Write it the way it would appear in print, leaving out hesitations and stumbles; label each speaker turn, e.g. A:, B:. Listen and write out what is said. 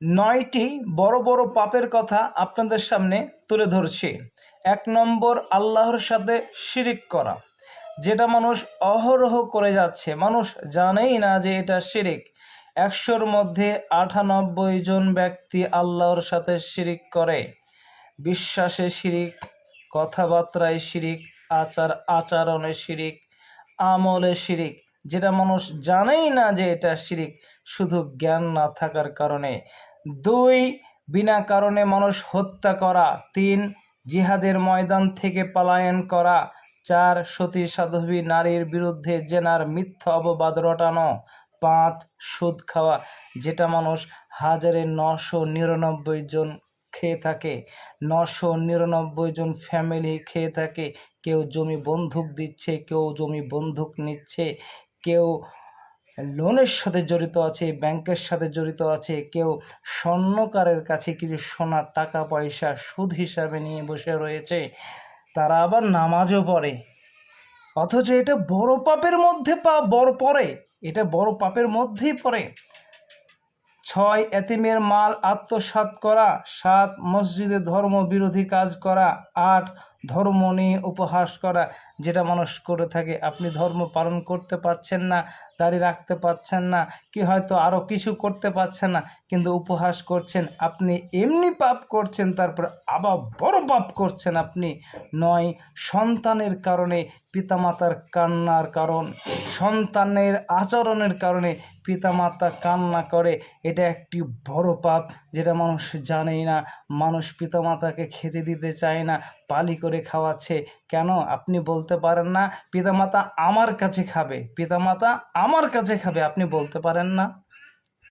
A: ৯টি বড় বড় পাপের কথা আপনাদের সামনে তুলে ধরছি। ১ নম্বর, আল্লাহর সাথে শিরিক করা, যেটা মানুষ অহরহ করে যাচ্ছে, মানুষ জানেই না যে এটা শিরিক। ১০০-র মধ্যে ৯৮ জন ব্যক্তি আল্লাহর সাথে শিরিক করে। বিশ্বাসে শিরিক, কথাবার্তায় শিরিক, আচরণে শিরিক, আমলে শিরিক, যেটা মানুষ জানেই না যে এটা শিরিক, শুধু জ্ঞান না থাকার কারণে। ২, বিনা কারণে মানুষ হত্যা করা। ৩, জিহাদের ময়দান থেকে পলায়ন করা। ৪, সতী সাধ্বী নারীর বিরুদ্ধে জেনার মিথ্যা অপবাদ রটানো। ৫, সুদ খাওয়া, যেটা মানুষ ১,৯৯৯ জন খেয়ে থাকে, ৯৯৯ জন ফ্যামিলি খেয়ে থাকে। কেউ জমি বন্ধক দিচ্ছে, কেউ জমি বন্ধক নিচ্ছে, কেউ লোনের সাথে জড়িত আছে, ব্যাংকের সাথে জড়িত আছে, কেউ স্বর্ণকারের কাছে কিছু সোনার টাকা পয়সা সুদ হিসাবে নিয়ে বসে রয়েছে। তারা আবার নামাজও পড়ে, অথচ এটা বড় পাপের মধ্যে পড়ে, এটা বড় পাপের মধ্যেই পড়ে। ৬, এতিমের মাল আত্মসাৎ করা। ৭, মসজিদে ধর্ম বিরোধী কাজ করা। ৮, ধর্ম নিয়ে উপহাস করা, যেটা মানুষ করে থাকে। আপনি ধর্ম পালন করতে পারছেন না, দাড়ি রাখতে পারছেন না, কি হয়তো আরও কিছু করতে পারছেন না, কিন্তু উপহাস করছেন। আপনি এমনি পাপ করছেন, তারপর আবার বড় পাপ করছেন আপনি। ৯, সন্তানের কারণে পিতামাতার কান্নার কারণ, সন্তানের আচরণের কারণে পিতামাতা কান্না করে, এটা একটি বড় পাপ, যেটা মানুষ জানেই না। মানুষ পিতামাতাকে খেতে দিতে চায় না, পালি করে খাওয়াচ্ছে। কেন? আপনি বলতে পারেন না পিতামাতা আমার কাছে খাবে, পিতামাতা আমার কাছে খাবে, আপনি বলতে পারেন না?